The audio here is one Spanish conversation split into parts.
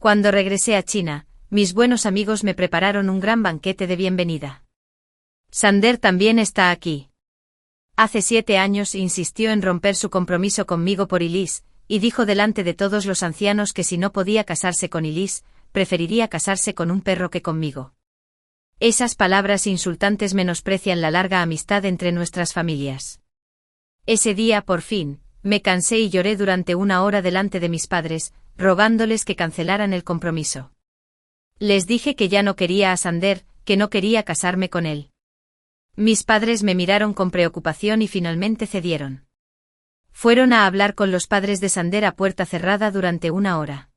Cuando regresé a China, mis buenos amigos me prepararon un gran banquete de bienvenida. Sander también está aquí. Hace 7 años insistió en romper su compromiso conmigo por Elise, y dijo delante de todos los ancianos que si no podía casarse con Elise, preferiría casarse con un perro que conmigo. Esas palabras insultantes menosprecian la larga amistad entre nuestras familias. Ese día, por fin, me cansé y lloré durante 1 hora delante de mis padres, rogándoles que cancelaran el compromiso. Les dije que ya no quería a Sander, que no quería casarme con él. Mis padres me miraron con preocupación y finalmente cedieron. Fueron a hablar con los padres de Sander a puerta cerrada durante 1 hora.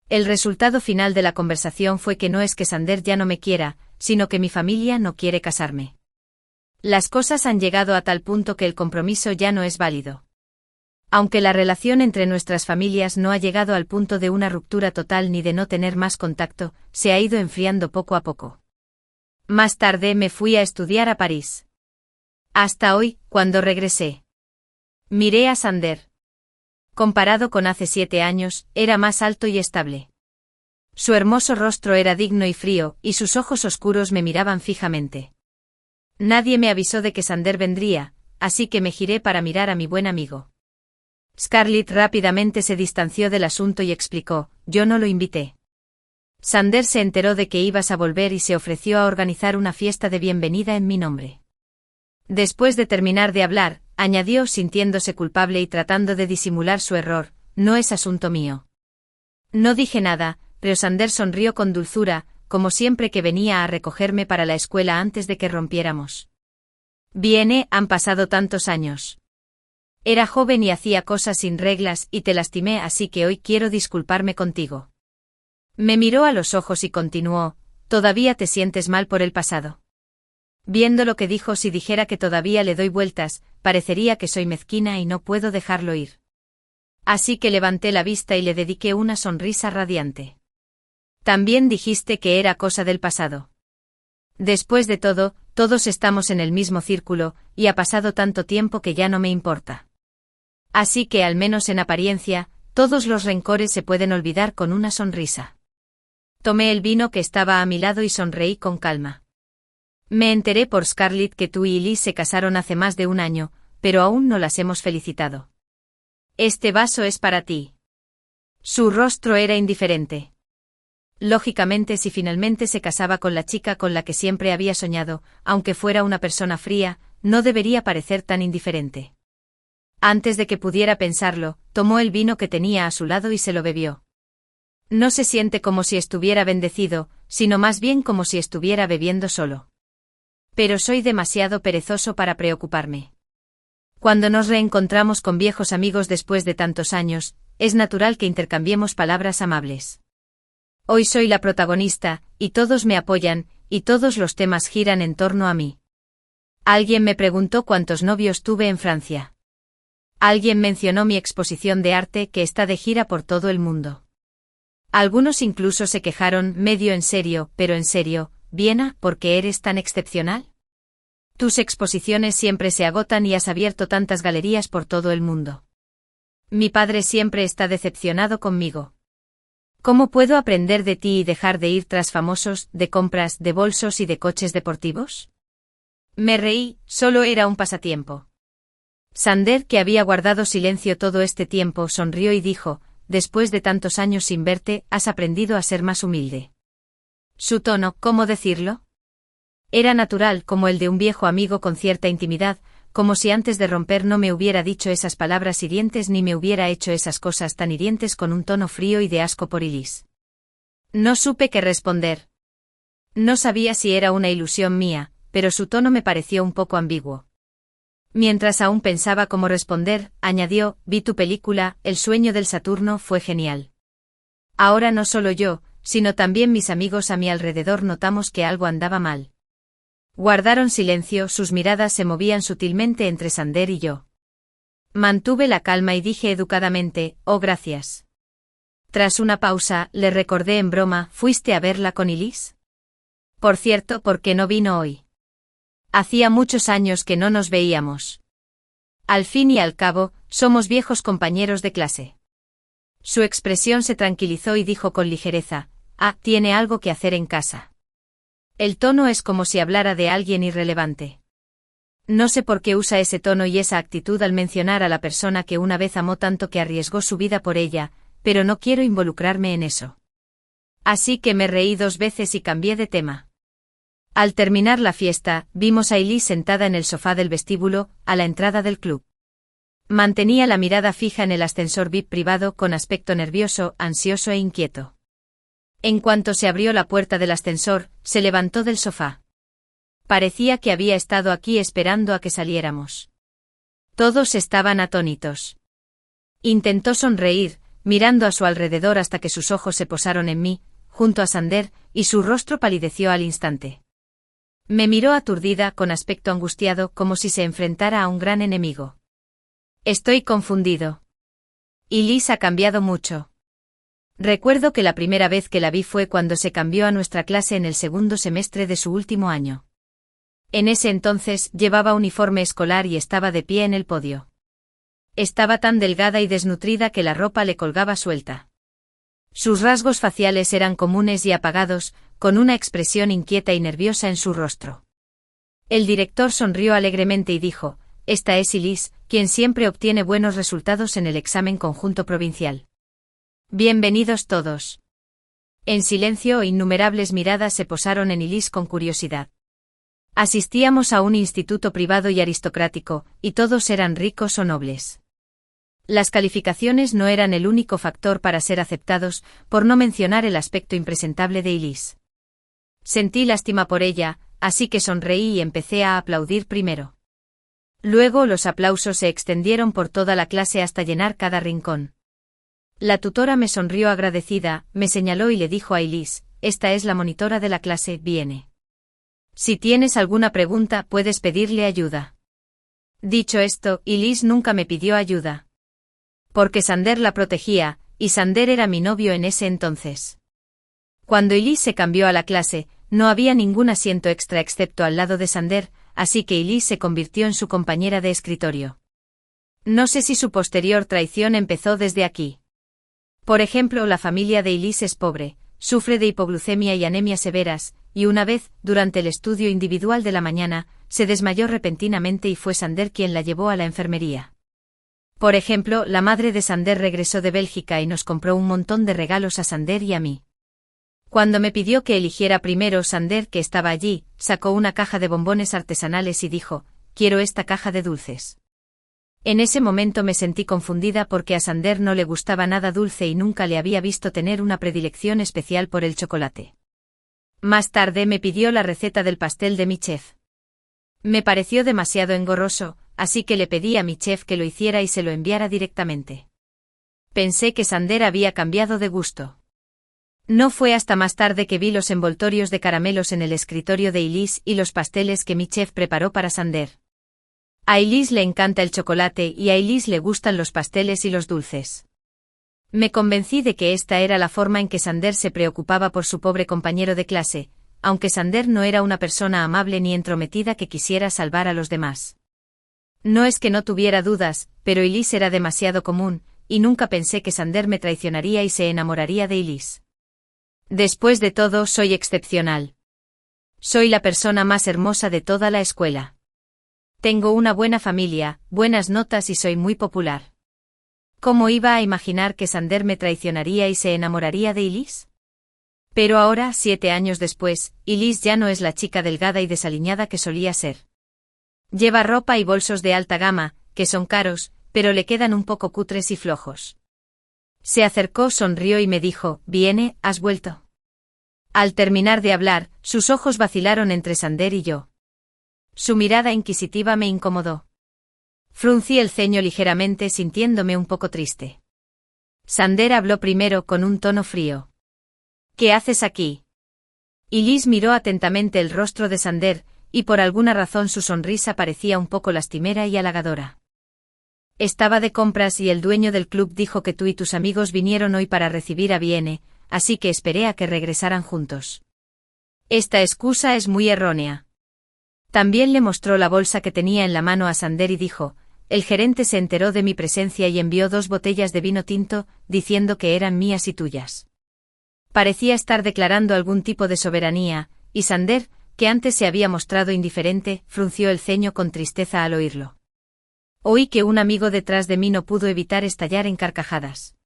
El resultado final de la conversación fue que no es que Sander ya no me quiera, sino que mi familia no quiere casarme. Las cosas han llegado a tal punto que el compromiso ya no es válido. Aunque la relación entre nuestras familias no ha llegado al punto de una ruptura total ni de no tener más contacto, se ha ido enfriando poco a poco. Más tarde me fui a estudiar a París. Hasta hoy, cuando regresé. Miré a Sander. Comparado con hace 7 años, era más alto y estable. Su hermoso rostro era digno y frío, y sus ojos oscuros me miraban fijamente. Nadie me avisó de que Sander vendría, así que me giré para mirar a mi buen amigo. Scarlett rápidamente se distanció del asunto y explicó, yo no lo invité. Sander se enteró de que ibas a volver y se ofreció a organizar una fiesta de bienvenida en mi nombre. Después de terminar de hablar, añadió sintiéndose culpable y tratando de disimular su error, no es asunto mío. No dije nada, pero Sander sonrió con dulzura, como siempre que venía a recogerme para la escuela antes de que rompiéramos. Viene, han pasado tantos años. Era joven y hacía cosas sin reglas y te lastimé, así que hoy quiero disculparme contigo. Me miró a los ojos y continuó, ¿todavía te sientes mal por el pasado? Viendo lo que dijo, si dijera que todavía le doy vueltas, parecería que soy mezquina y no puedo dejarlo ir. Así que levanté la vista y le dediqué una sonrisa radiante. También dijiste que era cosa del pasado. Después de todo, todos estamos en el mismo círculo, y ha pasado tanto tiempo que ya no me importa. Así que al menos en apariencia, todos los rencores se pueden olvidar con una sonrisa. Tomé el vino que estaba a mi lado y sonreí con calma. Me enteré por Scarlett que tú y Elise se casaron hace más de 1 año, pero aún no las hemos felicitado. Este vaso es para ti. Su rostro era indiferente. Lógicamente, si finalmente se casaba con la chica con la que siempre había soñado, aunque fuera una persona fría, no debería parecer tan indiferente. Antes de que pudiera pensarlo, tomó el vino que tenía a su lado y se lo bebió. No se siente como si estuviera bendecido, sino más bien como si estuviera bebiendo solo. Pero soy demasiado perezoso para preocuparme. Cuando nos reencontramos con viejos amigos después de tantos años, es natural que intercambiemos palabras amables. Hoy soy la protagonista, y todos me apoyan, y todos los temas giran en torno a mí. Alguien me preguntó cuántos novios tuve en Francia. Alguien mencionó mi exposición de arte que está de gira por todo el mundo. Algunos incluso se quejaron, medio en serio, pero en serio, Viena, ¿por qué eres tan excepcional? Tus exposiciones siempre se agotan y has abierto tantas galerías por todo el mundo. Mi padre siempre está decepcionado conmigo. ¿Cómo puedo aprender de ti y dejar de ir tras famosos, de compras, de bolsos y de coches deportivos? Me reí, solo era un pasatiempo. Sander, que había guardado silencio todo este tiempo, sonrió y dijo, después de tantos años sin verte, has aprendido a ser más humilde. Su tono, ¿cómo decirlo? Era natural, como el de un viejo amigo con cierta intimidad, como si antes de romper no me hubiera dicho esas palabras hirientes ni me hubiera hecho esas cosas tan hirientes con un tono frío y de asco por Elise. No supe qué responder. No sabía si era una ilusión mía, pero su tono me pareció un poco ambiguo. Mientras aún pensaba cómo responder, añadió, vi tu película, El sueño del Saturno, fue genial. Ahora no solo yo, sino también mis amigos a mi alrededor notamos que algo andaba mal. Guardaron silencio, sus miradas se movían sutilmente entre Sander y yo. Mantuve la calma y dije educadamente, oh gracias. Tras una pausa, le recordé en broma, ¿fuiste a verla con Elise? Por cierto, ¿por qué no vino hoy? Hacía muchos años que no nos veíamos. Al fin y al cabo, somos viejos compañeros de clase. Su expresión se tranquilizó y dijo con ligereza: «Ah, tiene algo que hacer en casa». El tono es como si hablara de alguien irrelevante. No sé por qué usa ese tono y esa actitud al mencionar a la persona que una vez amó tanto que arriesgó su vida por ella, pero no quiero involucrarme en eso. Así que me reí 2 veces y cambié de tema. Al terminar la fiesta, vimos a Elise sentada en el sofá del vestíbulo, a la entrada del club. Mantenía la mirada fija en el ascensor VIP privado con aspecto nervioso, ansioso e inquieto. En cuanto se abrió la puerta del ascensor, se levantó del sofá. Parecía que había estado aquí esperando a que saliéramos. Todos estaban atónitos. Intentó sonreír, mirando a su alrededor hasta que sus ojos se posaron en mí, junto a Sander, y su rostro palideció al instante. Me miró aturdida con aspecto angustiado como si se enfrentara a un gran enemigo. Estoy confundido. Elise ha cambiado mucho. Recuerdo que la primera vez que la vi fue cuando se cambió a nuestra clase en el 2º semestre de su último año. En ese entonces llevaba uniforme escolar y estaba de pie en el podio. Estaba tan delgada y desnutrida que la ropa le colgaba suelta. Sus rasgos faciales eran comunes y apagados, con una expresión inquieta y nerviosa en su rostro. El director sonrió alegremente y dijo: «Esta es Elise, quien siempre obtiene buenos resultados en el examen conjunto provincial. Bienvenidos todos». En silencio, innumerables miradas se posaron en Elise con curiosidad. Asistíamos a un instituto privado y aristocrático, y todos eran ricos o nobles. Las calificaciones no eran el único factor para ser aceptados, por no mencionar el aspecto impresentable de Elise. Sentí lástima por ella, así que sonreí y empecé a aplaudir primero. Luego los aplausos se extendieron por toda la clase hasta llenar cada rincón. La tutora me sonrió agradecida, me señaló y le dijo a Elise: «Esta es la monitora de la clase, viene. Si tienes alguna pregunta puedes pedirle ayuda». Dicho esto, Elise nunca me pidió ayuda. Porque Sander la protegía, y Sander era mi novio en ese entonces. Cuando Elise se cambió a la clase, no había ningún asiento extra excepto al lado de Sander, así que Elise se convirtió en su compañera de escritorio. No sé si su posterior traición empezó desde aquí. Por ejemplo, la familia de Elise es pobre, sufre de hipoglucemia y anemia severas, y una vez, durante el estudio individual de la mañana, se desmayó repentinamente y fue Sander quien la llevó a la enfermería. Por ejemplo, la madre de Sander regresó de Bélgica y nos compró un montón de regalos a Sander y a mí. Cuando me pidió que eligiera primero, Sander, que estaba allí, sacó una caja de bombones artesanales y dijo: «Quiero esta caja de dulces». En ese momento me sentí confundida porque a Sander no le gustaba nada dulce y nunca le había visto tener una predilección especial por el chocolate. Más tarde me pidió la receta del pastel de mi chef. Me pareció demasiado engorroso, así que le pedí a mi chef que lo hiciera y se lo enviara directamente. Pensé que Sander había cambiado de gusto. No fue hasta más tarde que vi los envoltorios de caramelos en el escritorio de Elise y los pasteles que mi chef preparó para Sander. A Elise le encanta el chocolate y a Elise le gustan los pasteles y los dulces. Me convencí de que esta era la forma en que Sander se preocupaba por su pobre compañero de clase, aunque Sander no era una persona amable ni entrometida que quisiera salvar a los demás. No es que no tuviera dudas, pero Elise era demasiado común, y nunca pensé que Sander me traicionaría y se enamoraría de Elise. Después de todo, soy excepcional. Soy la persona más hermosa de toda la escuela. Tengo una buena familia, buenas notas y soy muy popular. ¿Cómo iba a imaginar que Sander me traicionaría y se enamoraría de Elise? Pero ahora, 7 años después, Elise ya no es la chica delgada y desaliñada que solía ser. Lleva ropa y bolsos de alta gama, que son caros, pero le quedan un poco cutres y flojos. Se acercó, sonrió y me dijo: «Viene, ¿has vuelto?». Al terminar de hablar, sus ojos vacilaron entre Sander y yo. Su mirada inquisitiva me incomodó. Fruncí el ceño ligeramente sintiéndome un poco triste. Sander habló primero con un tono frío. «¿Qué haces aquí?». Elise miró atentamente el rostro de Sander, y por alguna razón su sonrisa parecía un poco lastimera y halagadora. «Estaba de compras y el dueño del club dijo que tú y tus amigos vinieron hoy para recibir a Viene, así que esperé a que regresaran juntos». Esta excusa es muy errónea. También le mostró la bolsa que tenía en la mano a Sander y dijo: el gerente se enteró de mi presencia y envió 2 botellas de vino tinto, diciendo que eran mías y tuyas. Parecía estar declarando algún tipo de soberanía, y Sander, que antes se había mostrado indiferente, frunció el ceño con tristeza al oírlo. Oí que un amigo detrás de mí no pudo evitar estallar en carcajadas.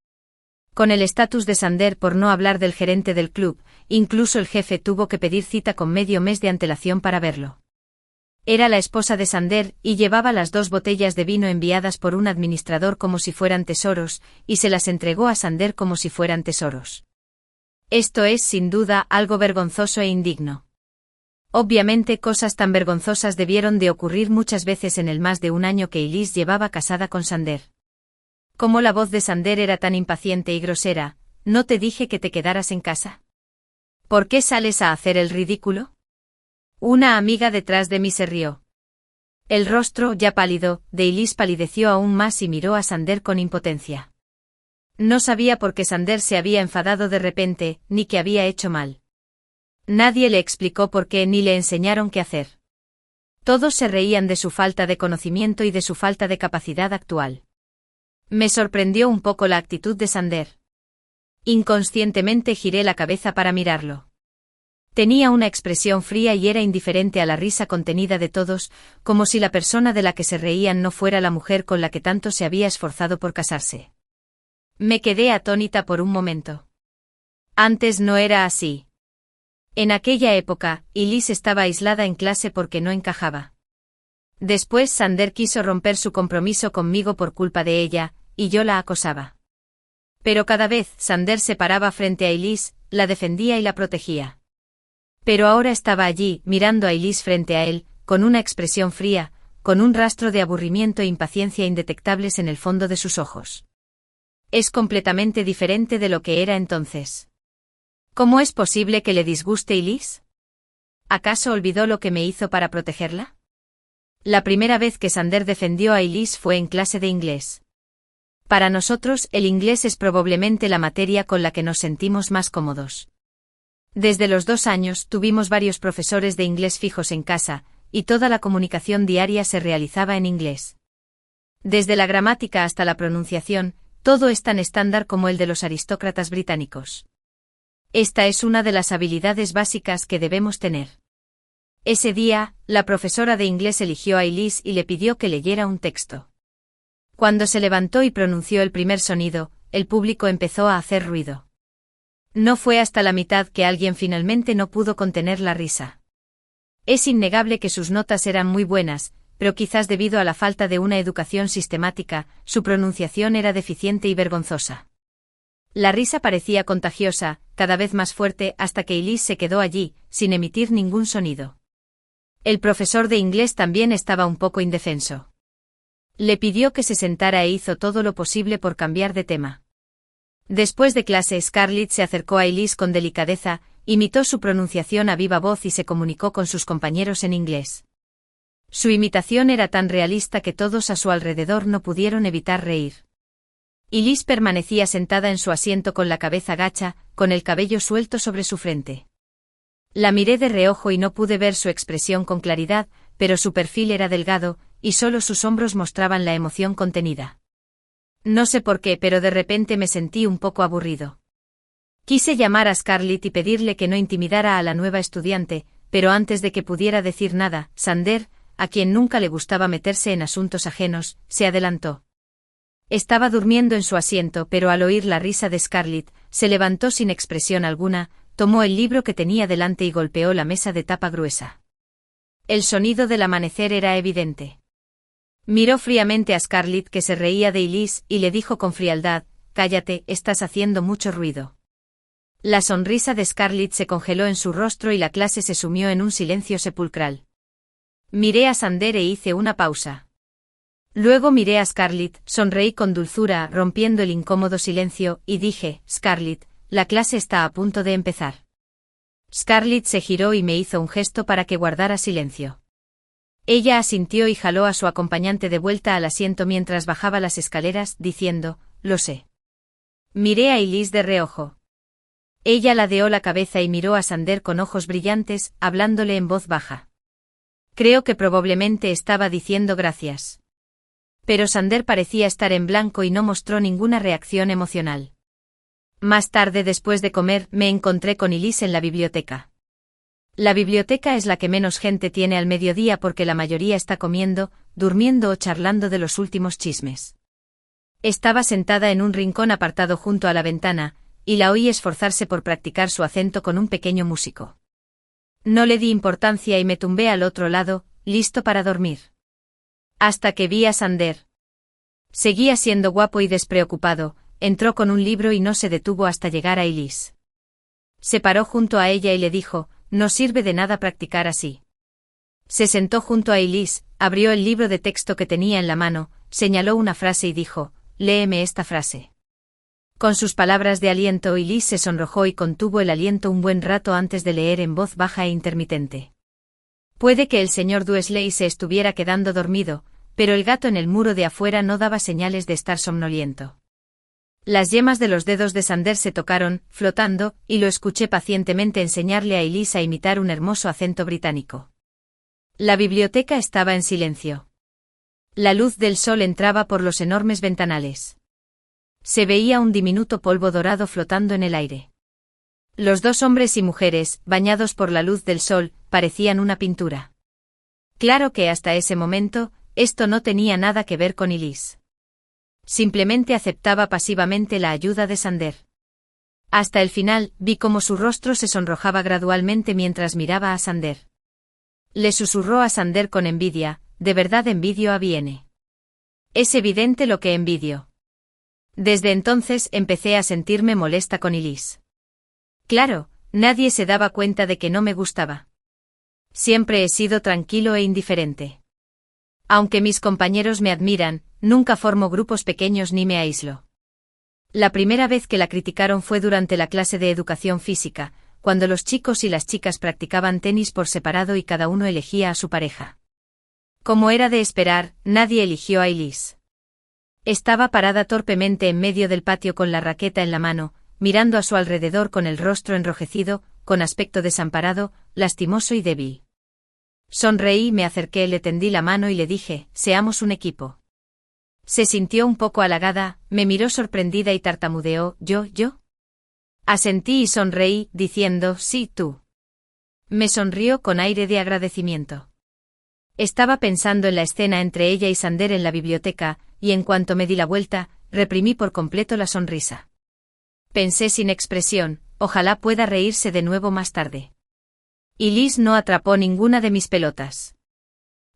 Con el estatus de Sander, por no hablar del gerente del club, incluso el jefe tuvo que pedir cita con medio mes de antelación para verlo. Era la esposa de Sander, y llevaba las 2 botellas de vino enviadas por un administrador como si fueran tesoros, y se las entregó a Sander como si fueran tesoros. Esto es, sin duda, algo vergonzoso e indigno. Obviamente cosas tan vergonzosas debieron de ocurrir muchas veces en el más de un año que Elise llevaba casada con Sander. Como la voz de Sander era tan impaciente y grosera, ¿no te dije que te quedaras en casa? ¿Por qué sales a hacer el ridículo? Una amiga detrás de mí se rió. El rostro, ya pálido, de Elise palideció aún más y miró a Sander con impotencia. No sabía por qué Sander se había enfadado de repente, ni qué había hecho mal. Nadie le explicó por qué ni le enseñaron qué hacer. Todos se reían de su falta de conocimiento y de su falta de capacidad actual. Me sorprendió un poco la actitud de Sander. Inconscientemente giré la cabeza para mirarlo. Tenía una expresión fría y era indiferente a la risa contenida de todos, como si la persona de la que se reían no fuera la mujer con la que tanto se había esforzado por casarse. Me quedé atónita por un momento. Antes no era así. En aquella época, Elise estaba aislada en clase porque no encajaba. Después Sander quiso romper su compromiso conmigo por culpa de ella, y yo la acosaba. Pero cada vez Sander se paraba frente a Elise, la defendía y la protegía. Pero ahora estaba allí, mirando a Elise frente a él, con una expresión fría, con un rastro de aburrimiento e impaciencia indetectables en el fondo de sus ojos. Es completamente diferente de lo que era entonces. ¿Cómo es posible que le disguste Elise? ¿Acaso olvidó lo que me hizo para protegerla? La primera vez que Sander defendió a Elise fue en clase de inglés. Para nosotros, el inglés es probablemente la materia con la que nos sentimos más cómodos. Desde los 2 años tuvimos varios profesores de inglés fijos en casa, y toda la comunicación diaria se realizaba en inglés. Desde la gramática hasta la pronunciación, todo es tan estándar como el de los aristócratas británicos. Esta es una de las habilidades básicas que debemos tener. Ese día, la profesora de inglés eligió a Elise y le pidió que leyera un texto. Cuando se levantó y pronunció el primer sonido, el público empezó a hacer ruido. No fue hasta la mitad que alguien finalmente no pudo contener la risa. Es innegable que sus notas eran muy buenas, pero quizás debido a la falta de una educación sistemática, su pronunciación era deficiente y vergonzosa. La risa parecía contagiosa, cada vez más fuerte hasta que Elise se quedó allí, sin emitir ningún sonido. El profesor de inglés también estaba un poco indefenso. Le pidió que se sentara e hizo todo lo posible por cambiar de tema. Después de clase, Scarlett se acercó a Elise con delicadeza, imitó su pronunciación a viva voz y se comunicó con sus compañeros en inglés. Su imitación era tan realista que todos a su alrededor no pudieron evitar reír. Elise permanecía sentada en su asiento con la cabeza gacha, con el cabello suelto sobre su frente. La miré de reojo y no pude ver su expresión con claridad, pero su perfil era delgado, y solo sus hombros mostraban la emoción contenida. No sé por qué, pero de repente me sentí un poco aburrido. Quise llamar a Scarlett y pedirle que no intimidara a la nueva estudiante, pero antes de que pudiera decir nada, Sander, a quien nunca le gustaba meterse en asuntos ajenos, se adelantó. Estaba durmiendo en su asiento, pero al oír la risa de Scarlett, se levantó sin expresión alguna, tomó el libro que tenía delante y golpeó la mesa de tapa gruesa. El sonido del amanecer era evidente. Miró fríamente a Scarlett, que se reía de Elise, y le dijo con frialdad: «Cállate, estás haciendo mucho ruido». La sonrisa de Scarlett se congeló en su rostro y la clase se sumió en un silencio sepulcral. Miré a Sander e hice una pausa. Luego miré a Scarlett, sonreí con dulzura, rompiendo el incómodo silencio, y dije: «Scarlett, la clase está a punto de empezar». Scarlett se giró y me hizo un gesto para que guardara silencio. Ella asintió y jaló a su acompañante de vuelta al asiento mientras bajaba las escaleras, diciendo: «Lo sé». Miré a Elise de reojo. Ella ladeó la cabeza y miró a Sander con ojos brillantes, hablándole en voz baja. Creo que probablemente estaba diciendo gracias. Pero Sander parecía estar en blanco y no mostró ninguna reacción emocional. Más tarde, después de comer, me encontré con Elise en la biblioteca. La biblioteca es la que menos gente tiene al mediodía porque la mayoría está comiendo, durmiendo o charlando de los últimos chismes. Estaba sentada en un rincón apartado junto a la ventana, y la oí esforzarse por practicar su acento con un pequeño músico. No le di importancia y me tumbé al otro lado, listo para dormir. Hasta que vi a Sander. Seguía siendo guapo y despreocupado, entró con un libro y no se detuvo hasta llegar a Elise. Se paró junto a ella y le dijo, no sirve de nada practicar así. Se sentó junto a Elise, abrió el libro de texto que tenía en la mano, señaló una frase y dijo, léeme esta frase. Con sus palabras de aliento, Elise se sonrojó y contuvo el aliento un buen rato antes de leer en voz baja e intermitente. Puede que el señor Dursley se estuviera quedando dormido, pero el gato en el muro de afuera no daba señales de estar somnoliento. Las yemas de los dedos de Sander se tocaron, flotando, y lo escuché pacientemente enseñarle a Elise a imitar un hermoso acento británico. La biblioteca estaba en silencio. La luz del sol entraba por los enormes ventanales. Se veía un diminuto polvo dorado flotando en el aire. Los dos hombres y mujeres, bañados por la luz del sol, parecían una pintura. Claro que hasta ese momento, esto no tenía nada que ver con Elise. Simplemente aceptaba pasivamente la ayuda de Sander. Hasta el final, vi cómo su rostro se sonrojaba gradualmente mientras miraba a Sander. Le susurró a Sander con envidia, de verdad envidio a Viene. Es evidente lo que envidio. Desde entonces empecé a sentirme molesta con Elise. Claro, nadie se daba cuenta de que no me gustaba. Siempre he sido tranquilo e indiferente. Aunque mis compañeros me admiran, nunca formo grupos pequeños ni me aíslo. La primera vez que la criticaron fue durante la clase de educación física, cuando los chicos y las chicas practicaban tenis por separado y cada uno elegía a su pareja. Como era de esperar, nadie eligió a Elise. Estaba parada torpemente en medio del patio con la raqueta en la mano, mirando a su alrededor con el rostro enrojecido, con aspecto desamparado, lastimoso y débil. Sonreí, me acerqué, le tendí la mano y le dije, seamos un equipo. Se sintió un poco halagada, me miró sorprendida y tartamudeó, ¿yo? Asentí y sonreí, diciendo, sí, tú. Me sonrió con aire de agradecimiento. Estaba pensando en la escena entre ella y Sander en la biblioteca, y en cuanto me di la vuelta, reprimí por completo la sonrisa. Pensé sin expresión, ojalá pueda reírse de nuevo más tarde. Elise no atrapó ninguna de mis pelotas.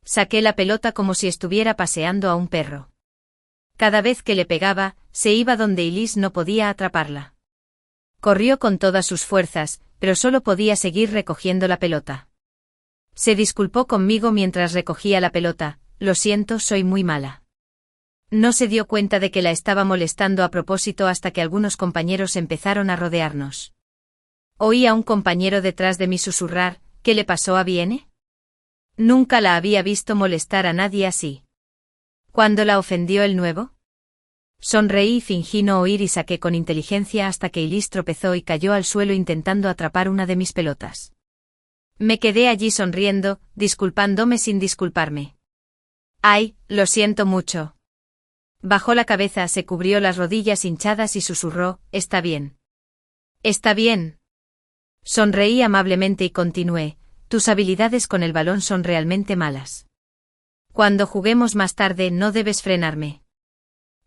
Saqué la pelota como si estuviera paseando a un perro. Cada vez que le pegaba, se iba donde Elise no podía atraparla. Corrió con todas sus fuerzas, pero solo podía seguir recogiendo la pelota. Se disculpó conmigo mientras recogía la pelota, lo siento, soy muy mala. No se dio cuenta de que la estaba molestando a propósito hasta que algunos compañeros empezaron a rodearnos. Oí a un compañero detrás de mí susurrar, ¿qué le pasó a Viene? Nunca la había visto molestar a nadie así. ¿Cuándo la ofendió el nuevo? Sonreí, fingí no oír y saqué con inteligencia hasta que Elise tropezó y cayó al suelo intentando atrapar una de mis pelotas. Me quedé allí sonriendo, disculpándome sin disculparme. Ay, lo siento mucho. Bajó la cabeza, se cubrió las rodillas hinchadas y susurró, está bien. Está bien. Sonreí amablemente y continué, tus habilidades con el balón son realmente malas. Cuando juguemos más tarde no debes frenarme.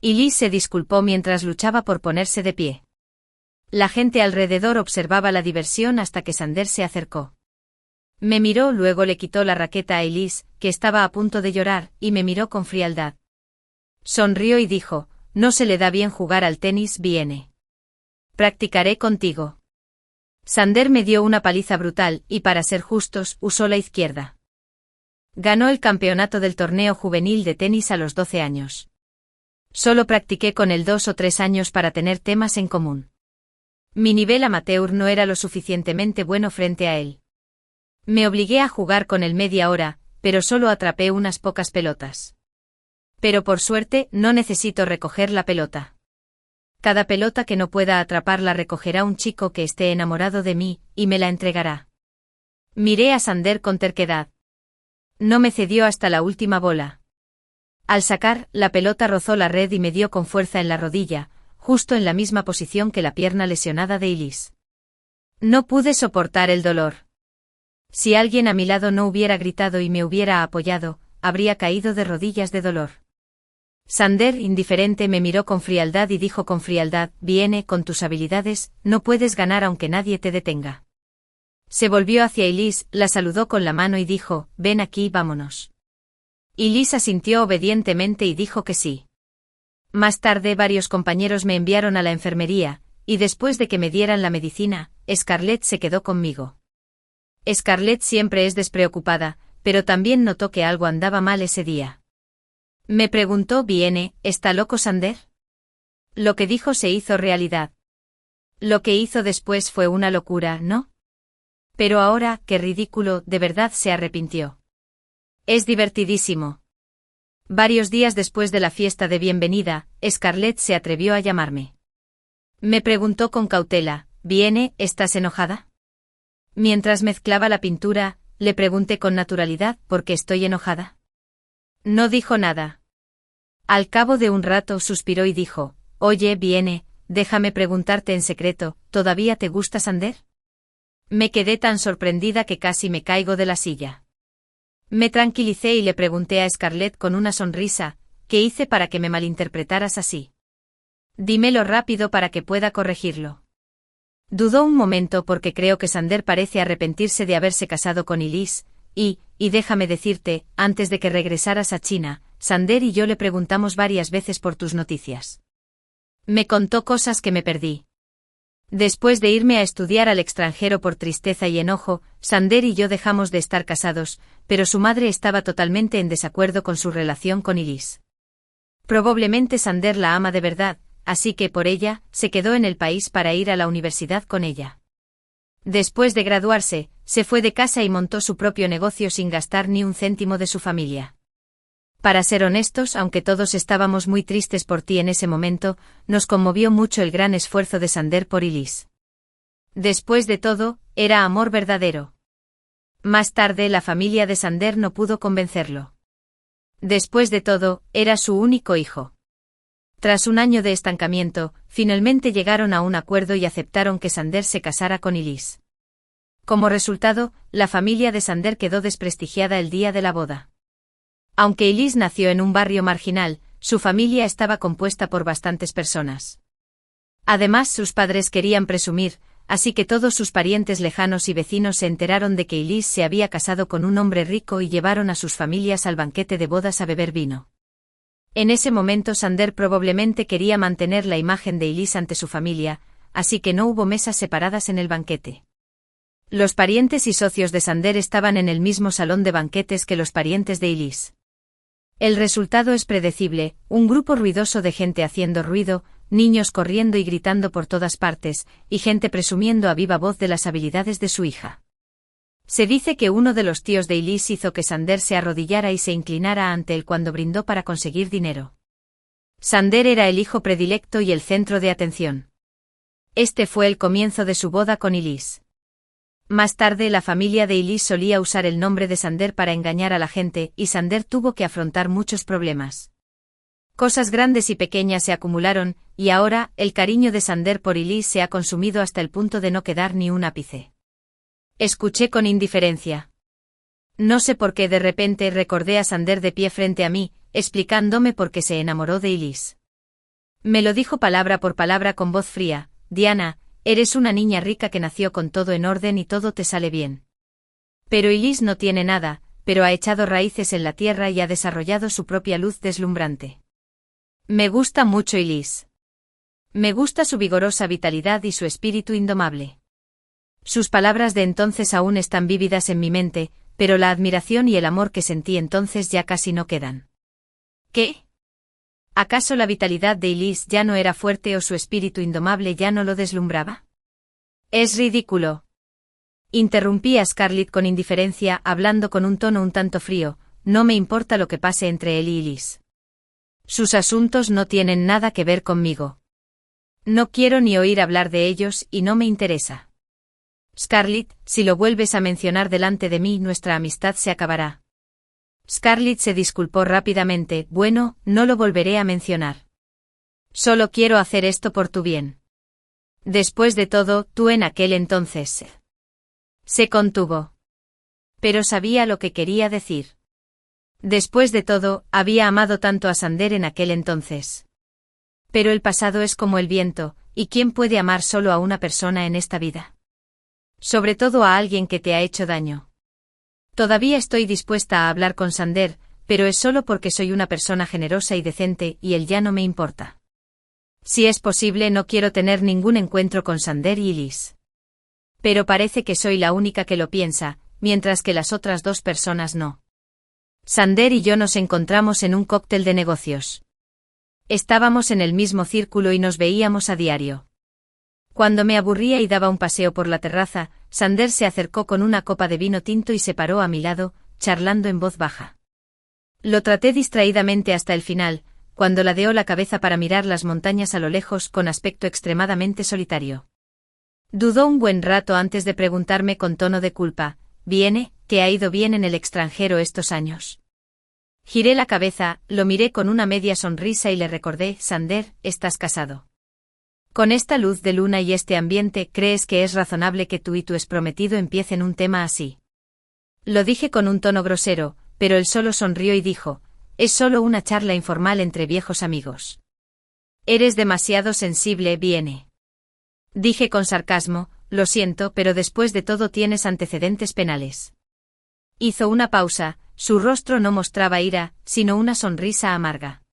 Elise se disculpó mientras luchaba por ponerse de pie. La gente alrededor observaba la diversión hasta que Sander se acercó. Me miró, luego le quitó la raqueta a Elise, que estaba a punto de llorar, y me miró con frialdad. Sonrió y dijo, no se le da bien jugar al tenis, Viene. Practicaré contigo. Sander me dio una paliza brutal, y para ser justos, usó la izquierda. Ganó el campeonato del torneo juvenil de tenis a los 12 años. Solo practiqué con él 2 o 3 años para tener temas en común. Mi nivel amateur no era lo suficientemente bueno frente a él. Me obligué a jugar con él media hora, pero solo atrapé unas pocas pelotas. Pero por suerte, no necesito recoger la pelota. Cada pelota que no pueda atrapar la recogerá un chico que esté enamorado de mí, y me la entregará. Miré a Sander con terquedad. No me cedió hasta la última bola. Al sacar, la pelota rozó la red y me dio con fuerza en la rodilla, justo en la misma posición que la pierna lesionada de Elise. No pude soportar el dolor. Si alguien a mi lado no hubiera gritado y me hubiera apoyado, habría caído de rodillas de dolor. Sander, indiferente, me miró con frialdad y dijo con frialdad: «Viene, con tus habilidades, no puedes ganar aunque nadie te detenga». Se volvió hacia Elise, la saludó con la mano y dijo: «Ven aquí, vámonos». Elise asintió obedientemente y dijo que sí. Más tarde varios compañeros me enviaron a la enfermería, y después de que me dieran la medicina, Scarlett se quedó conmigo. Scarlett siempre es despreocupada, pero también notó que algo andaba mal ese día. Me preguntó: «Viene, ¿está loco Sander?». Lo que dijo se hizo realidad. Lo que hizo después fue una locura, ¿no? Pero ahora, qué ridículo, de verdad se arrepintió. Es divertidísimo. Varios días después de la fiesta de bienvenida, Scarlett se atrevió a llamarme. Me preguntó con cautela: «Viene, ¿estás enojada?». Mientras mezclaba la pintura, le pregunté con naturalidad: «¿Por qué estoy enojada?». No dijo nada. Al cabo de un rato suspiró y dijo: «Oye, Viene, déjame preguntarte en secreto, ¿todavía te gusta Sander?». Me quedé tan sorprendida que casi me caigo de la silla. Me tranquilicé y le pregunté a Scarlett con una sonrisa: «¿Qué hice para que me malinterpretaras así? Dímelo rápido para que pueda corregirlo». Dudó un momento porque creo que Sander parece arrepentirse de haberse casado con Elise, y déjame decirte, antes de que regresaras a China, Sander y yo le preguntamos varias veces por tus noticias. Me contó cosas que me perdí. Después de irme a estudiar al extranjero por tristeza y enojo, Sander y yo dejamos de estar casados, pero su madre estaba totalmente en desacuerdo con su relación con Elise. Probablemente Sander la ama de verdad, así que por ella, se quedó en el país para ir a la universidad con ella. Después de graduarse, se fue de casa y montó su propio negocio sin gastar ni un céntimo de su familia. Para ser honestos, aunque todos estábamos muy tristes por ti en ese momento, nos conmovió mucho el gran esfuerzo de Sander por Elise. Después de todo, era amor verdadero. Más tarde la familia de Sander no pudo convencerlo. Después de todo, era su único hijo. Tras un año de estancamiento, finalmente llegaron a un acuerdo y aceptaron que Sander se casara con Elise. Como resultado, la familia de Sander quedó desprestigiada el día de la boda. Aunque Elise nació en un barrio marginal, su familia estaba compuesta por bastantes personas. Además, sus padres querían presumir, así que todos sus parientes lejanos y vecinos se enteraron de que Elise se había casado con un hombre rico y llevaron a sus familias al banquete de bodas a beber vino. En ese momento Sander probablemente quería mantener la imagen de Elise ante su familia, así que no hubo mesas separadas en el banquete. Los parientes y socios de Sander estaban en el mismo salón de banquetes que los parientes de Elise. El resultado es predecible: un grupo ruidoso de gente haciendo ruido, niños corriendo y gritando por todas partes, y gente presumiendo a viva voz de las habilidades de su hija. Se dice que uno de los tíos de Elise hizo que Sander se arrodillara y se inclinara ante él cuando brindó para conseguir dinero. Sander era el hijo predilecto y el centro de atención. Este fue el comienzo de su boda con Elise. Más tarde la familia de Elise solía usar el nombre de Sander para engañar a la gente, y Sander tuvo que afrontar muchos problemas. Cosas grandes y pequeñas se acumularon, y ahora, el cariño de Sander por Elise se ha consumido hasta el punto de no quedar ni un ápice. Escuché con indiferencia. No sé por qué de repente recordé a Sander de pie frente a mí, explicándome por qué se enamoró de Elise. Me lo dijo palabra por palabra con voz fría: «Diana, eres una niña rica que nació con todo en orden y todo te sale bien. Pero Elise no tiene nada, pero ha echado raíces en la tierra y ha desarrollado su propia luz deslumbrante. Me gusta mucho Elise. Me gusta su vigorosa vitalidad y su espíritu indomable». Sus palabras de entonces aún están vívidas en mi mente, pero la admiración y el amor que sentí entonces ya casi no quedan. ¿Qué? ¿Acaso la vitalidad de Elise ya no era fuerte o su espíritu indomable ya no lo deslumbraba? Es ridículo. Interrumpí a Scarlett con indiferencia, hablando con un tono un tanto frío: «No me importa lo que pase entre él y Elise. Sus asuntos no tienen nada que ver conmigo. No quiero ni oír hablar de ellos y no me interesa. Scarlett, si lo vuelves a mencionar delante de mí, nuestra amistad se acabará». Scarlett se disculpó rápidamente. Bueno, no lo volveré a mencionar. Solo quiero hacer esto por tu bien. Después de todo, tú en aquel entonces. Se contuvo. Pero sabía lo que quería decir. Después de todo, había amado tanto a Sander en aquel entonces. Pero el pasado es como el viento, ¿y quién puede amar solo a una persona en esta vida? Sobre todo a alguien que te ha hecho daño. Todavía estoy dispuesta a hablar con Sander, pero es solo porque soy una persona generosa y decente y él ya no me importa. Si es posible, no quiero tener ningún encuentro con Sander y Elise. Pero parece que soy la única que lo piensa, mientras que las otras dos personas no. Sander y yo nos encontramos en un cóctel de negocios. Estábamos en el mismo círculo y nos veíamos a diario. Cuando me aburría y daba un paseo por la terraza, Sander se acercó con una copa de vino tinto y se paró a mi lado, charlando en voz baja. Lo traté distraídamente hasta el final, cuando ladeó la cabeza para mirar las montañas a lo lejos con aspecto extremadamente solitario. Dudó un buen rato antes de preguntarme con tono de culpa: «¿Viene? ¿Te ha ido bien en el extranjero estos años?» Giré la cabeza, lo miré con una media sonrisa y le recordé: «Sander, estás casado. Con esta luz de luna y este ambiente, ¿crees que es razonable que tú y tu exprometido empiecen un tema así?» Lo dije con un tono grosero, pero él solo sonrió y dijo: «Es solo una charla informal entre viejos amigos». «Eres demasiado sensible, Viene». Dije con sarcasmo: «Lo siento, pero después de todo tienes antecedentes penales». Hizo una pausa, su rostro no mostraba ira, sino una sonrisa amarga.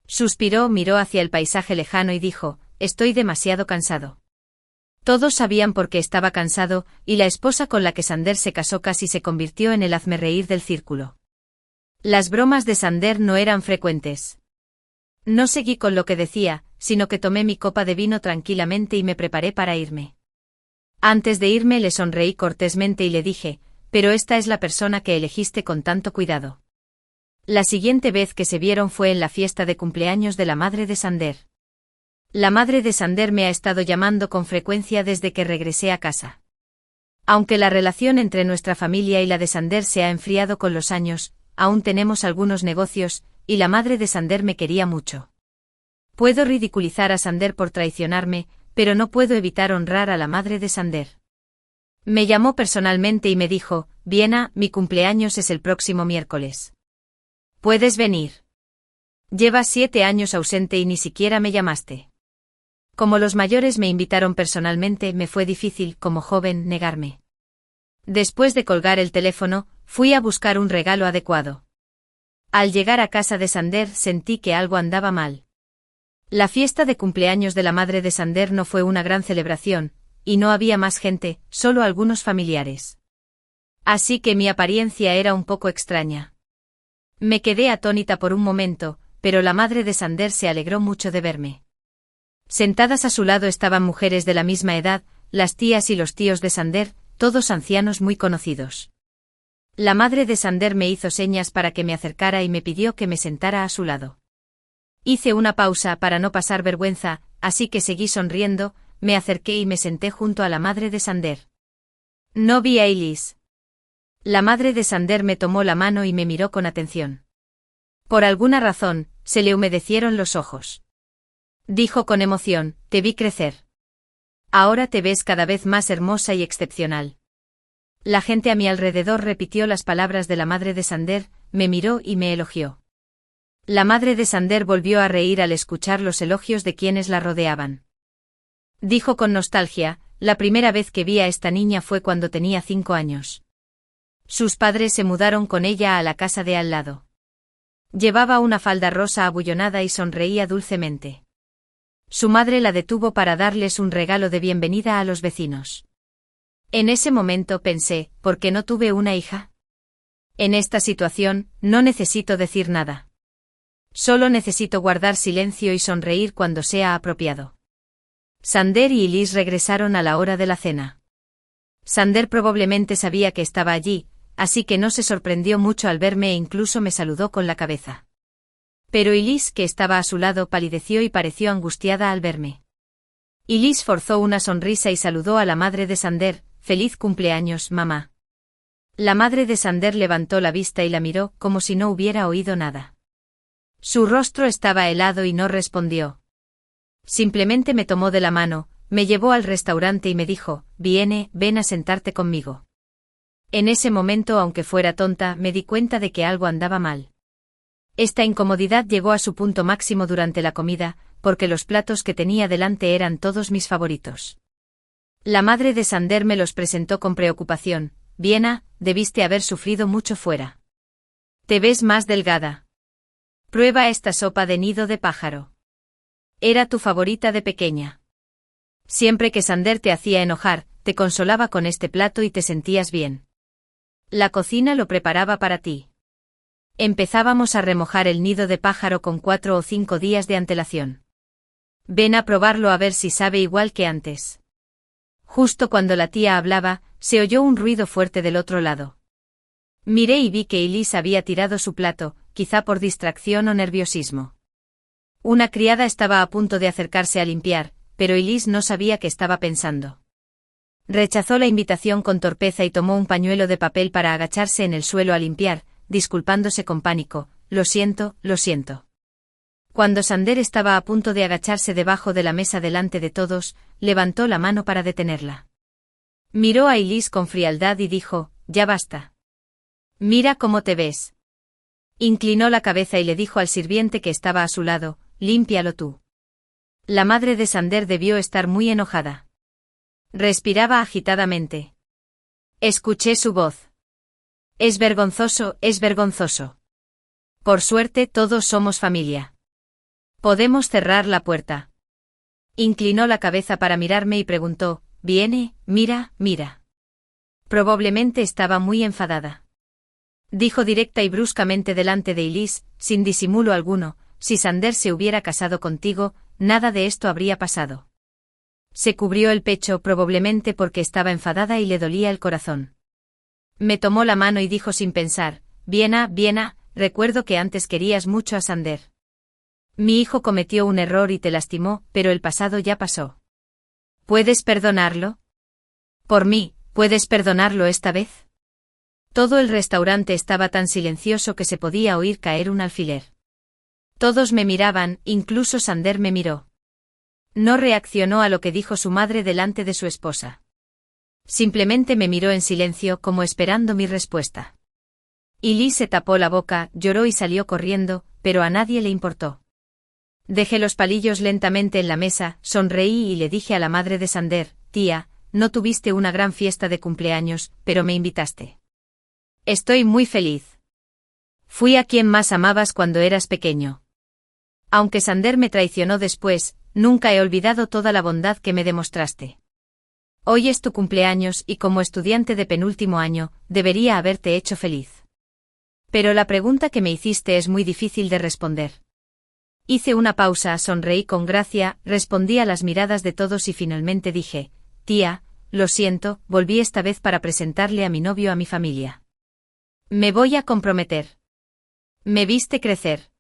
Suspiró, miró hacia el paisaje lejano y dijo: «Estoy demasiado cansado». Todos sabían por qué estaba cansado, y la esposa con la que Sander se casó casi se convirtió en el hazmerreír del círculo. Las bromas de Sander no eran frecuentes. No seguí con lo que decía, sino que tomé mi copa de vino tranquilamente y me preparé para irme. Antes de irme le sonreí cortésmente y le dije: «Pero esta es la persona que elegiste con tanto cuidado». La siguiente vez que se vieron fue en la fiesta de cumpleaños de la madre de Sander. La madre de Sander me ha estado llamando con frecuencia desde que regresé a casa. Aunque la relación entre nuestra familia y la de Sander se ha enfriado con los años, aún tenemos algunos negocios, y la madre de Sander me quería mucho. Puedo ridiculizar a Sander por traicionarme, pero no puedo evitar honrar a la madre de Sander. Me llamó personalmente y me dijo: «Viena, mi cumpleaños es el próximo miércoles. ¿Puedes venir? Llevas 7 años ausente y ni siquiera me llamaste». Como los mayores me invitaron personalmente, me fue difícil, como joven, negarme. Después de colgar el teléfono, fui a buscar un regalo adecuado. Al llegar a casa de Sander sentí que algo andaba mal. La fiesta de cumpleaños de la madre de Sander no fue una gran celebración, y no había más gente, solo algunos familiares. Así que mi apariencia era un poco extraña. Me quedé atónita por un momento, pero la madre de Sander se alegró mucho de verme. Sentadas a su lado estaban mujeres de la misma edad, las tías y los tíos de Sander, todos ancianos muy conocidos. La madre de Sander me hizo señas para que me acercara y me pidió que me sentara a su lado. Hice una pausa para no pasar vergüenza, así que seguí sonriendo, me acerqué y me senté junto a la madre de Sander. No vi a Elise. La madre de Sander me tomó la mano y me miró con atención. Por alguna razón, se le humedecieron los ojos. Dijo con emoción: «Te vi crecer. Ahora te ves cada vez más hermosa y excepcional». La gente a mi alrededor repitió las palabras de la madre de Sander, me miró y me elogió. La madre de Sander volvió a reír al escuchar los elogios de quienes la rodeaban. Dijo con nostalgia: «La primera vez que vi a esta niña fue cuando tenía 5 años. Sus padres se mudaron con ella a la casa de al lado. Llevaba una falda rosa abullonada y sonreía dulcemente. Su madre la detuvo para darles un regalo de bienvenida a los vecinos. En ese momento pensé: ¿por qué no tuve una hija? En esta situación, no necesito decir nada. Solo necesito guardar silencio y sonreír cuando sea apropiado». Sander y Elise regresaron a la hora de la cena. Sander probablemente sabía que estaba allí, así que no se sorprendió mucho al verme e incluso me saludó con la cabeza. Pero Elise, que estaba a su lado, palideció y pareció angustiada al verme. Elise forzó una sonrisa y saludó a la madre de Sander: «Feliz cumpleaños, mamá». La madre de Sander levantó la vista y la miró como si no hubiera oído nada. Su rostro estaba helado y no respondió. Simplemente me tomó de la mano, me llevó al restaurante y me dijo, ven a sentarte conmigo. En ese momento, aunque fuera tonta, me di cuenta de que algo andaba mal. Esta incomodidad llegó a su punto máximo durante la comida, porque los platos que tenía delante eran todos mis favoritos. La madre de Sander me los presentó con preocupación. Vienna, debiste haber sufrido mucho fuera. Te ves más delgada. Prueba esta sopa de nido de pájaro. Era tu favorita de pequeña. Siempre que Sander te hacía enojar, te consolaba con este plato y te sentías bien. La cocina lo preparaba para ti. Empezábamos a remojar el nido de pájaro con 4 o 5 días de antelación. Ven a probarlo a ver si sabe igual que antes. Justo cuando la tía hablaba, se oyó un ruido fuerte del otro lado. Miré y vi que Elise había tirado su plato, quizá por distracción o nerviosismo. Una criada estaba a punto de acercarse a limpiar, pero Elise no sabía qué estaba pensando. Rechazó la invitación con torpeza y tomó un pañuelo de papel para agacharse en el suelo a limpiar, disculpándose con pánico. Lo siento, lo siento. Cuando Sander estaba a punto de agacharse debajo de la mesa delante de todos, levantó la mano para detenerla. Miró a Elise con frialdad y dijo, ya basta. Mira cómo te ves. Inclinó la cabeza y le dijo al sirviente que estaba a su lado, límpialo tú. La madre de Sander debió estar muy enojada. Respiraba agitadamente. Escuché su voz. Es vergonzoso, es vergonzoso. Por suerte todos somos familia. Podemos cerrar la puerta. Inclinó la cabeza para mirarme y preguntó, mira. Probablemente estaba muy enfadada. Dijo directa y bruscamente delante de Elise, sin disimulo alguno, si Sander se hubiera casado contigo, nada de esto habría pasado. Se cubrió el pecho probablemente porque estaba enfadada y le dolía el corazón. Me tomó la mano y dijo sin pensar, Vienna, recuerdo que antes querías mucho a Sander. Mi hijo cometió un error y te lastimó, pero el pasado ya pasó. ¿Puedes perdonarlo? Por mí, ¿puedes perdonarlo esta vez? Todo el restaurante estaba tan silencioso que se podía oír caer un alfiler. Todos me miraban, incluso Sander me miró. No reaccionó a lo que dijo su madre delante de su esposa. Simplemente me miró en silencio como esperando mi respuesta. Elise se tapó la boca, lloró y salió corriendo, pero a nadie le importó. Dejé los palillos lentamente en la mesa, sonreí y le dije a la madre de Sander, tía, no tuviste una gran fiesta de cumpleaños, pero me invitaste. Estoy muy feliz. Fui a quien más amabas cuando eras pequeño. Aunque Sander me traicionó después, nunca he olvidado toda la bondad que me demostraste. Hoy es tu cumpleaños y como estudiante de penúltimo año, debería haberte hecho feliz. Pero la pregunta que me hiciste es muy difícil de responder. Hice una pausa, sonreí con gracia, respondí a las miradas de todos y finalmente dije, tía, lo siento, volví esta vez para presentarle a mi novio a mi familia. Me voy a comprometer. Me viste crecer.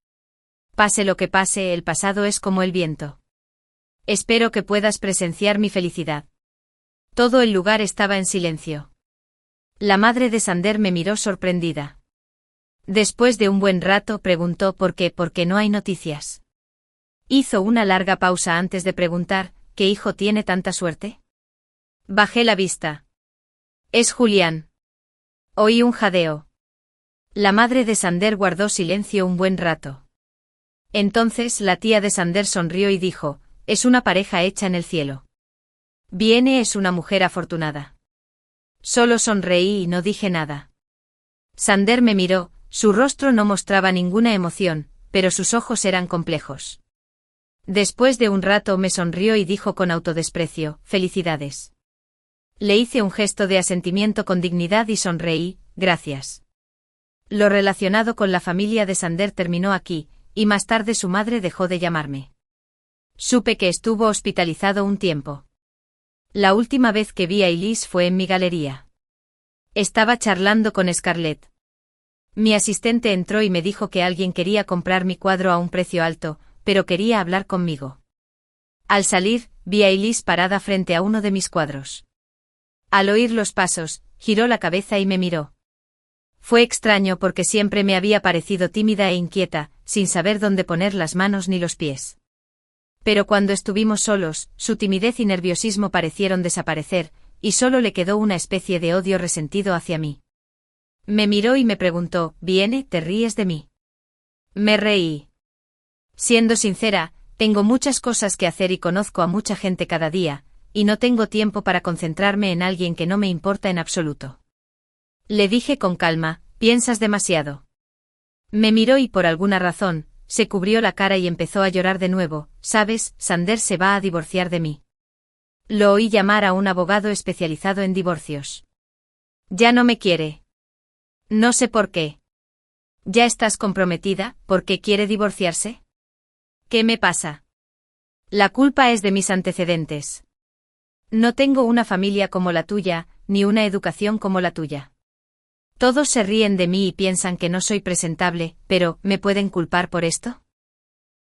Pase lo que pase, el pasado es como el viento. Espero que puedas presenciar mi felicidad. Todo el lugar estaba en silencio. La madre de Sander me miró sorprendida. Después de un buen rato preguntó ¿por qué no hay noticias? Hizo una larga pausa antes de preguntar, ¿qué hijo tiene tanta suerte? Bajé la vista. Es Julián. Oí un jadeo. La madre de Sander guardó silencio un buen rato. Entonces la tía de Sander sonrió y dijo, es una pareja hecha en el cielo. Viene es una mujer afortunada. Solo sonreí y no dije nada. Sander me miró, su rostro no mostraba ninguna emoción, pero sus ojos eran complejos. Después de un rato me sonrió y dijo con autodesprecio, felicidades. Le hice un gesto de asentimiento con dignidad y sonreí, gracias. Lo relacionado con la familia de Sander terminó aquí, y más tarde su madre dejó de llamarme. Supe que estuvo hospitalizado un tiempo. La última vez que vi a Elise fue en mi galería. Estaba charlando con Scarlett. Mi asistente entró y me dijo que alguien quería comprar mi cuadro a un precio alto, pero quería hablar conmigo. Al salir, vi a Elise parada frente a uno de mis cuadros. Al oír los pasos, giró la cabeza y me miró. Fue extraño porque siempre me había parecido tímida e inquieta, sin saber dónde poner las manos ni los pies. Pero cuando estuvimos solos, su timidez y nerviosismo parecieron desaparecer, y solo le quedó una especie de odio resentido hacia mí. Me miró y me preguntó, «Viene, ¿te ríes de mí?» Me reí. Siendo sincera, tengo muchas cosas que hacer y conozco a mucha gente cada día, y no tengo tiempo para concentrarme en alguien que no me importa en absoluto. Le dije con calma, «Piensas demasiado». Me miró y por alguna razón, se cubrió la cara y empezó a llorar de nuevo. «¿Sabes? Sander se va a divorciar de mí». Lo oí llamar a un abogado especializado en divorcios. «Ya no me quiere». «No sé por qué». «¿Ya estás comprometida? ¿Por qué quiere divorciarse?» «¿Qué me pasa?» «La culpa es de mis antecedentes. No tengo una familia como la tuya, ni una educación como la tuya. Todos se ríen de mí y piensan que no soy presentable, pero, ¿me pueden culpar por esto?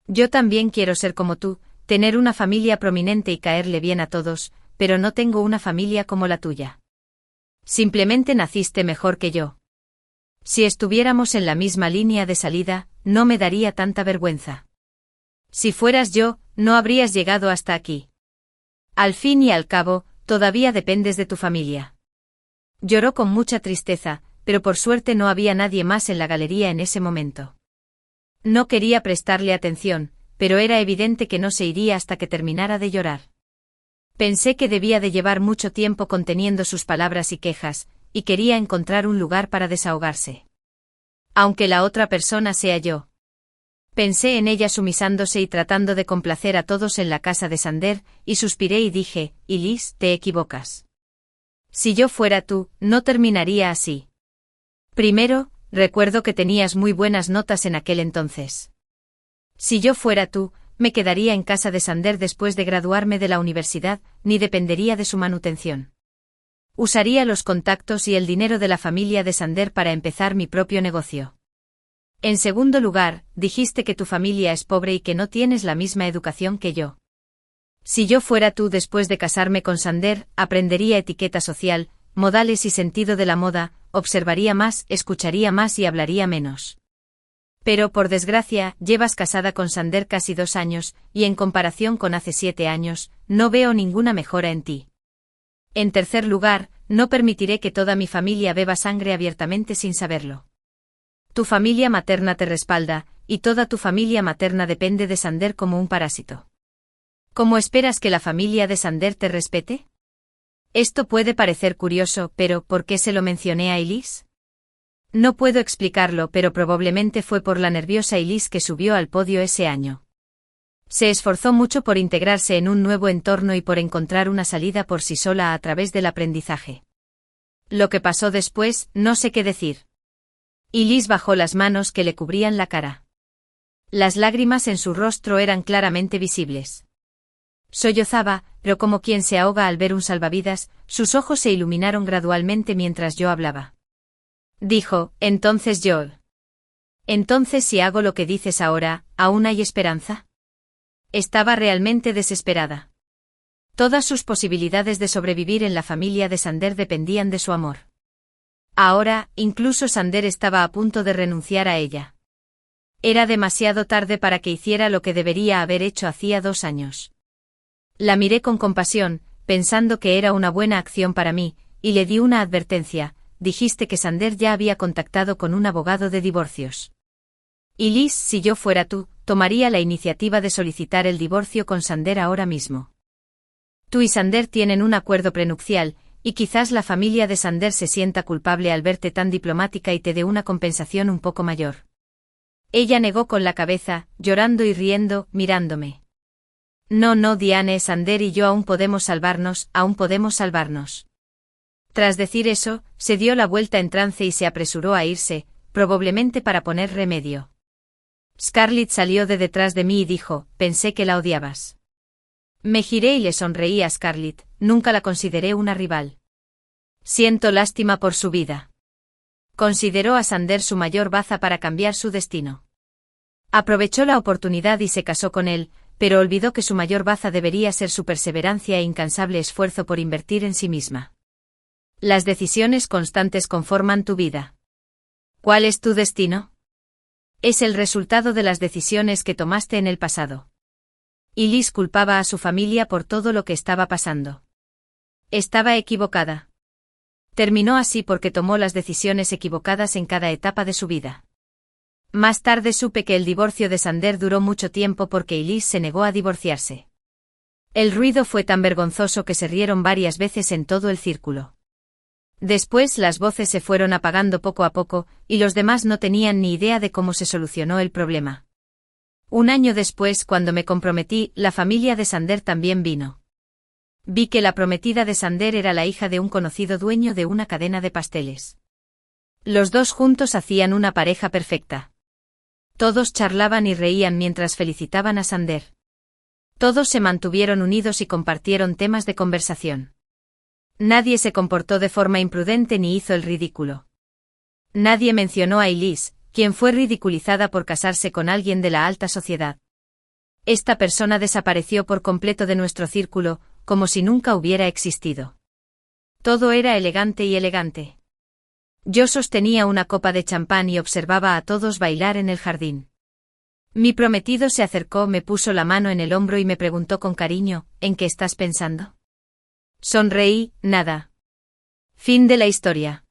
Yo también quiero ser como tú, tener una familia prominente y caerle bien a todos, pero no tengo una familia como la tuya. Simplemente naciste mejor que yo. Si estuviéramos en la misma línea de salida, no me daría tanta vergüenza. Si fueras yo, no habrías llegado hasta aquí. Al fin y al cabo, todavía dependes de tu familia». Lloró con mucha tristeza, pero por suerte no había nadie más en la galería en ese momento. No quería prestarle atención, pero era evidente que no se iría hasta que terminara de llorar. Pensé que debía de llevar mucho tiempo conteniendo sus palabras y quejas, y quería encontrar un lugar para desahogarse. Aunque la otra persona sea yo. Pensé en ella sumisándose y tratando de complacer a todos en la casa de Sander, y suspiré y dije, «Elise, te equivocas. Si yo fuera tú, no terminaría así. Primero, recuerdo que tenías muy buenas notas en aquel entonces. Si yo fuera tú, me quedaría en casa de Sander después de graduarme de la universidad, ni dependería de su manutención. Usaría los contactos y el dinero de la familia de Sander para empezar mi propio negocio. En segundo lugar, dijiste que tu familia es pobre y que no tienes la misma educación que yo. Si yo fuera tú después de casarme con Sander, aprendería etiqueta social, modales y sentido de la moda, observaría más, escucharía más y hablaría menos. Pero por desgracia, llevas casada con Sander casi 2 años, y en comparación con hace 7 años, no veo ninguna mejora en ti. En tercer lugar, no permitiré que toda mi familia beba sangre abiertamente sin saberlo. Tu familia materna te respalda, y toda tu familia materna depende de Sander como un parásito. ¿Cómo esperas que la familia de Sander te respete? Esto puede parecer curioso, pero ¿por qué se lo mencioné a Elise? No puedo explicarlo, pero probablemente fue por la nerviosa Elise que subió al podio ese año. Se esforzó mucho por integrarse en un nuevo entorno y por encontrar una salida por sí sola a través del aprendizaje. Lo que pasó después, no sé qué decir. Elise bajó las manos que le cubrían la cara. Las lágrimas en su rostro eran claramente visibles. Sollozaba, pero como quien se ahoga al ver un salvavidas, sus ojos se iluminaron gradualmente mientras yo hablaba. Dijo, entonces Joel. Entonces si hago lo que dices ahora, ¿aún hay esperanza? Estaba realmente desesperada. Todas sus posibilidades de sobrevivir en la familia de Sander dependían de su amor. Ahora, incluso Sander estaba a punto de renunciar a ella. Era demasiado tarde para que hiciera lo que debería haber hecho hacía 2 años. La miré con compasión, pensando que era una buena acción para mí, y le di una advertencia. Dijiste que Sander ya había contactado con un abogado de divorcios. Elise, si yo fuera tú, tomaría la iniciativa de solicitar el divorcio con Sander ahora mismo. Tú y Sander tienen un acuerdo prenupcial, y quizás la familia de Sander se sienta culpable al verte tan diplomática y te dé una compensación un poco mayor. Ella negó con la cabeza, llorando y riendo, mirándome. No, Diane, Sander y yo aún podemos salvarnos, aún podemos salvarnos. Tras decir eso, se dio la vuelta en trance y se apresuró a irse, probablemente para poner remedio. Scarlett salió de detrás de mí y dijo, pensé que la odiabas. Me giré y le sonreí a Scarlett, nunca la consideré una rival. Siento lástima por su vida. Consideró a Sander su mayor baza para cambiar su destino. Aprovechó la oportunidad y se casó con él, pero olvidó que su mayor baza debería ser su perseverancia e incansable esfuerzo por invertir en sí misma. Las decisiones constantes conforman tu vida. ¿Cuál es tu destino? Es el resultado de las decisiones que tomaste en el pasado. Elise culpaba a su familia por todo lo que estaba pasando. Estaba equivocada. Terminó así porque tomó las decisiones equivocadas en cada etapa de su vida. Más tarde supe que el divorcio de Sander duró mucho tiempo porque Elise se negó a divorciarse. El ruido fue tan vergonzoso que se rieron varias veces en todo el círculo. Después las voces se fueron apagando poco a poco, y los demás no tenían ni idea de cómo se solucionó el problema. Un año después, cuando me comprometí, la familia de Sander también vino. Vi que la prometida de Sander era la hija de un conocido dueño de una cadena de pasteles. Los dos juntos hacían una pareja perfecta. Todos charlaban y reían mientras felicitaban a Sander. Todos se mantuvieron unidos y compartieron temas de conversación. Nadie se comportó de forma imprudente ni hizo el ridículo. Nadie mencionó a Elise, quien fue ridiculizada por casarse con alguien de la alta sociedad. Esta persona desapareció por completo de nuestro círculo, como si nunca hubiera existido. Todo era elegante y elegante. Yo sostenía una copa de champán y observaba a todos bailar en el jardín. Mi prometido se acercó, me puso la mano en el hombro y me preguntó con cariño, ¿en qué estás pensando? Sonreí, nada. Fin de la historia.